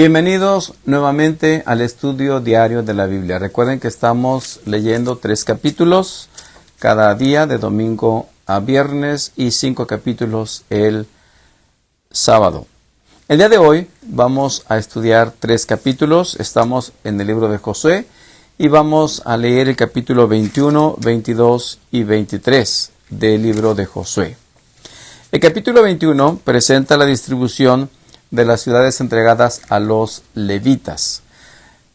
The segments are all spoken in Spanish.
Bienvenidos nuevamente al estudio diario de la Biblia. Recuerden que estamos leyendo 3 capítulos cada día de domingo a viernes y 5 capítulos el sábado. El día de hoy vamos a estudiar 3 capítulos. Estamos en el libro de Josué y vamos a leer el capítulo 21, 22 y 23 del libro de Josué. El capítulo 21 presenta la distribución de las ciudades entregadas a los levitas.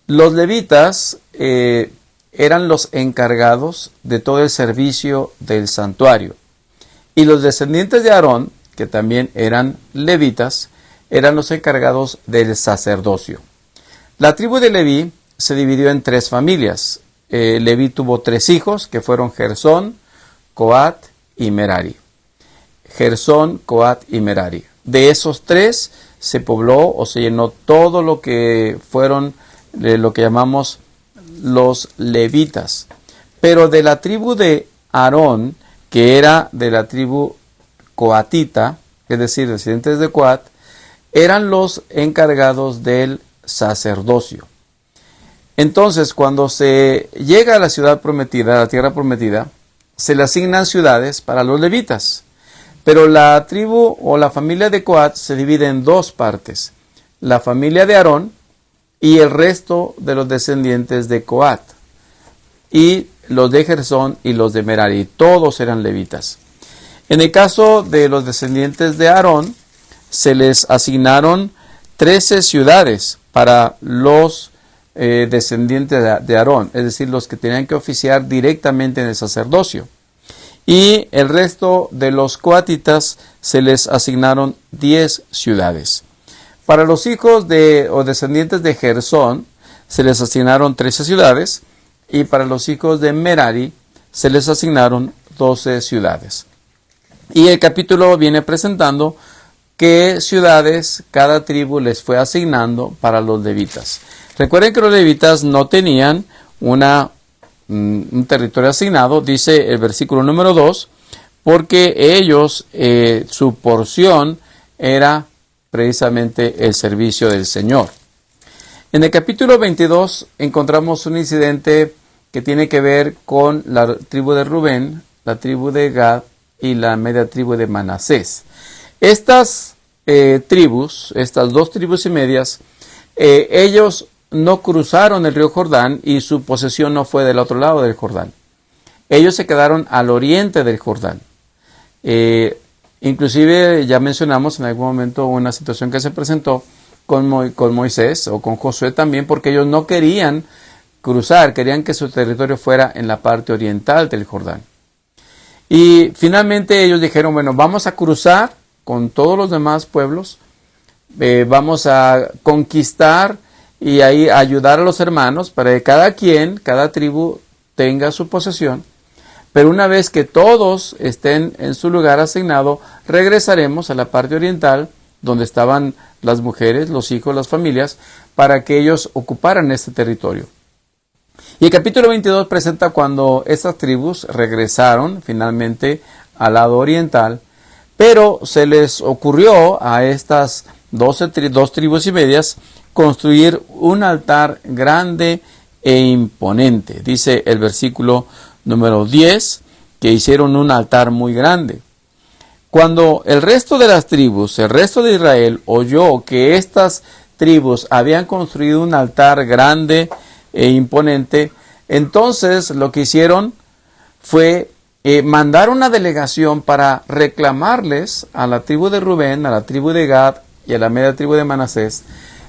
Los levitas eran los encargados de todo el servicio del santuario. Y los descendientes de Aarón, que también eran levitas, eran los encargados del sacerdocio. La tribu de Leví se dividió en 3 familias. Leví tuvo 3 hijos, que fueron Gersón, Coat y Merari. Gersón, Coat y Merari. De esos 3 se pobló o se llenó todo lo que fueron lo que llamamos los levitas. Pero de la tribu de Aarón, que era de la tribu coatita, es decir, descendientes de Coat, eran los encargados del sacerdocio. Entonces, cuando se llega a la ciudad prometida, a la tierra prometida, se le asignan ciudades para los levitas. Pero la tribu o la familia de Coat se divide en 2 partes. La familia de Aarón y el resto de los descendientes de Coat. Y los de Gersón y los de Merari. Todos eran levitas. En el caso de los descendientes de Aarón, se les asignaron 13 ciudades para los descendientes de Aarón. Es decir, los que tenían que oficiar directamente en el sacerdocio. Y el resto de los coatitas se les asignaron 10 ciudades. Para los hijos o descendientes de Gersón se les asignaron 13 ciudades. Y para los hijos de Merari se les asignaron 12 ciudades. Y el capítulo viene presentando qué ciudades cada tribu les fue asignando para los levitas. Recuerden que los levitas no tenían un territorio asignado, dice el versículo número 2, porque ellos, su porción era precisamente el servicio del Señor. En el capítulo 22 encontramos un incidente que tiene que ver con la tribu de Rubén, la tribu de Gad y la media tribu de Manasés. Estas tribus, estas 2 tribus y medias, ellos no cruzaron el río Jordán y su posesión no fue del otro lado del Jordán. Ellos se quedaron al oriente del Jordán. Inclusive ya mencionamos en algún momento una situación que se presentó con Moisés o con Josué también, porque ellos no querían cruzar, querían que su territorio fuera en la parte oriental del Jordán. Y finalmente ellos dijeron, bueno, vamos a cruzar con todos los demás pueblos, vamos a conquistar y ahí ayudar a los hermanos para que cada tribu tenga su posesión. Pero una vez que todos estén en su lugar asignado, regresaremos a la parte oriental, donde estaban las mujeres, los hijos, las familias, para que ellos ocuparan este territorio. Y el capítulo 22 presenta cuando estas tribus regresaron finalmente al lado oriental, pero se les ocurrió a estas 2 tribus y medias construir un altar grande e imponente. Dice el versículo número 10 que hicieron un altar muy grande. Cuando el resto de las tribus, el resto de Israel, oyó que estas tribus habían construido un altar grande e imponente, entonces lo que hicieron fue mandar una delegación para reclamarles a la tribu de Rubén, a la tribu de Gad y a la media tribu de Manasés,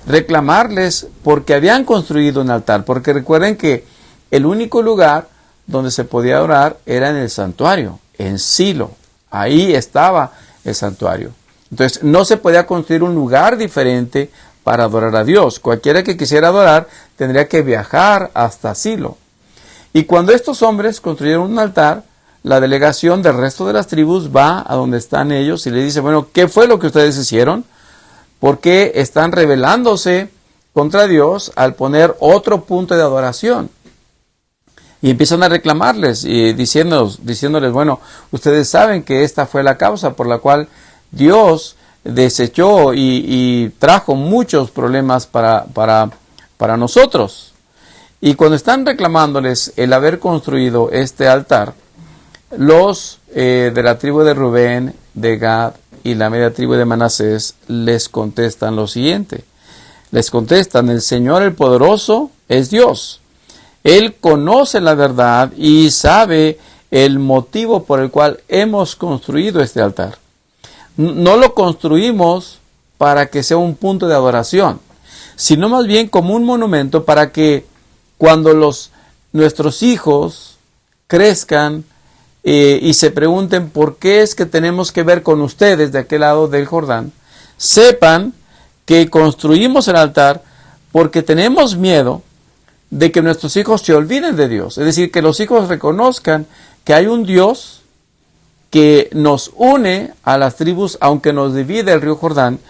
reclamarles porque habían construido un altar, porque recuerden que el único lugar donde se podía adorar era en el santuario, en Silo. Ahí estaba el santuario. Entonces no se podía construir un lugar diferente para adorar a Dios. Cualquiera que quisiera adorar tendría que viajar hasta Silo. Y cuando estos hombres construyeron un altar, la delegación del resto de las tribus va a donde están ellos y le dice, bueno, ¿qué fue lo que ustedes hicieron? ¿Por qué están rebelándose contra Dios al poner otro punto de adoración? Y empiezan a reclamarles y diciéndoles, bueno, ustedes saben que esta fue la causa por la cual Dios desechó y trajo muchos problemas para nosotros. Y cuando están reclamándoles el haber construido este altar, los de la tribu de Rubén, de Gad y la media tribu de Manasés les contestan lo siguiente. Les contestan: el Señor el Poderoso es Dios. Él conoce la verdad y sabe el motivo por el cual hemos construido este altar. No lo construimos para que sea un punto de adoración, sino más bien como un monumento para que cuando nuestros hijos crezcan y se pregunten por qué es que tenemos que ver con ustedes de aquel lado del Jordán, sepan que construimos el altar porque tenemos miedo de que nuestros hijos se olviden de Dios. Es decir, que los hijos reconozcan que hay un Dios que nos une a las tribus, aunque nos divide el río Jordán,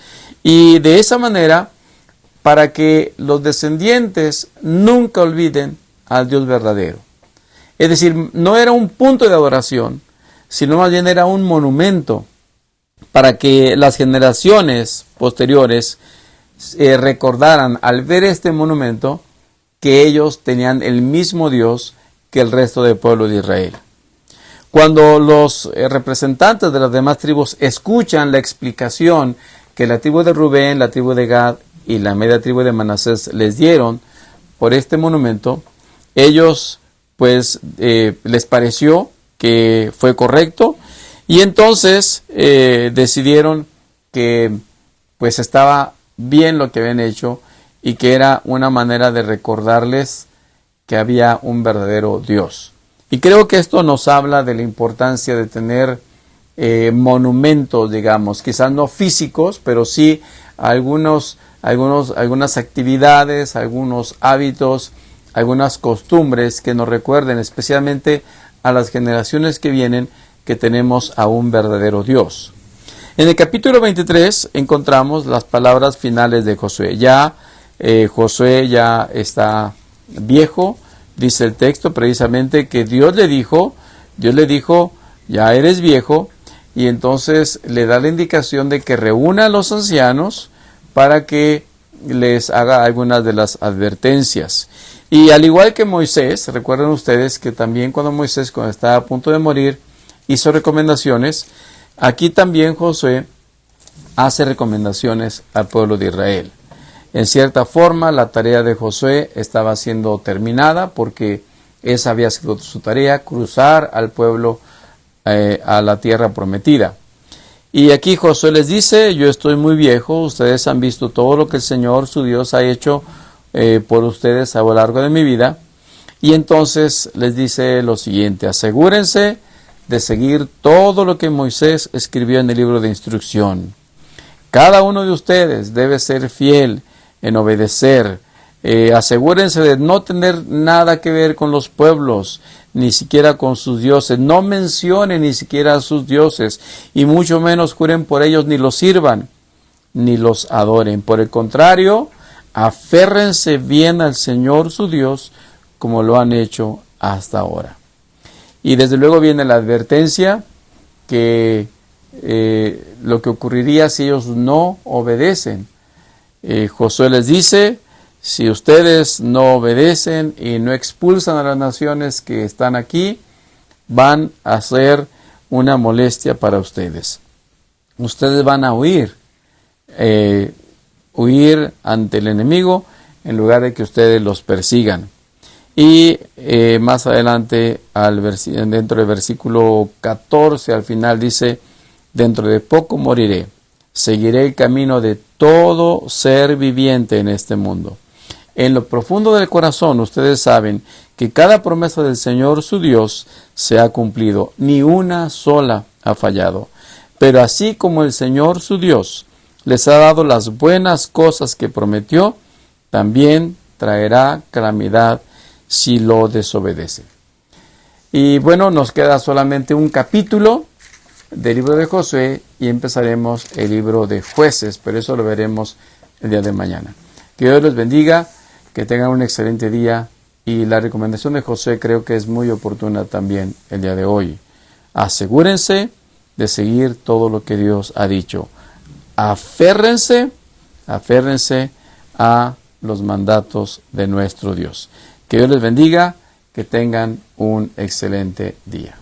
y de esa manera, para que los descendientes nunca olviden al Dios verdadero. Es decir, no era un punto de adoración, sino más bien era un monumento para que las generaciones posteriores recordaran al ver este monumento que ellos tenían el mismo Dios que el resto del pueblo de Israel. Cuando los representantes de las demás tribus escuchan la explicación que la tribu de Rubén, la tribu de Gad y la media tribu de Manasés les dieron por este monumento, ellos pues les pareció que fue correcto y entonces decidieron que pues estaba bien lo que habían hecho y que era una manera de recordarles que había un verdadero Dios. Y creo que esto nos habla de la importancia de tener monumentos, digamos, quizás no físicos, pero sí algunas actividades, algunos hábitos, algunas costumbres que nos recuerden especialmente a las generaciones que vienen que tenemos a un verdadero Dios. En el capítulo 23 encontramos las palabras finales de Josué. Josué ya está viejo, dice el texto precisamente que Dios le dijo, ya eres viejo, y entonces le da la indicación de que reúna a los ancianos para que les haga algunas de las advertencias. Y al igual que Moisés, recuerden ustedes que también cuando estaba a punto de morir, hizo recomendaciones, aquí también Josué hace recomendaciones al pueblo de Israel. En cierta forma, la tarea de Josué estaba siendo terminada porque esa había sido su tarea, cruzar al pueblo a la tierra prometida. Y aquí Josué les dice: yo estoy muy viejo, ustedes han visto todo lo que el Señor, su Dios, ha hecho por ustedes a lo largo de mi vida. Y entonces les dice lo siguiente: asegúrense de seguir todo lo que Moisés escribió en el libro de instrucción. Cada uno de ustedes debe ser fiel en obedecer. Asegúrense de no tener nada que ver con los pueblos, ni siquiera con sus dioses. No mencionen ni siquiera a sus dioses, y mucho menos juren por ellos, ni los sirvan, ni los adoren. Por el contrario, aférrense bien al Señor su Dios, como lo han hecho hasta ahora. Y desde luego viene la advertencia que lo que ocurriría si ellos no obedecen. Josué les dice: si ustedes no obedecen y no expulsan a las naciones que están aquí, van a ser una molestia para ustedes. Ustedes van a huir ante el enemigo en lugar de que ustedes los persigan. Y más adelante, dentro del versículo 14, al final dice: dentro de poco moriré, seguiré el camino de todo ser viviente en este mundo. En lo profundo del corazón ustedes saben que cada promesa del Señor su Dios se ha cumplido, ni una sola ha fallado. Pero así como el Señor su Dios les ha dado las buenas cosas que prometió, también traerá calamidad si lo desobedecen. Y bueno, nos queda solamente un capítulo del libro de Josué y empezaremos el libro de Jueces, pero eso lo veremos el día de mañana. Que Dios les bendiga, que tengan un excelente día, y la recomendación de Josué creo que es muy oportuna también el día de hoy. Asegúrense de seguir todo lo que Dios ha dicho. aférrense a los mandatos de nuestro Dios. Que Dios les bendiga, que tengan un excelente día.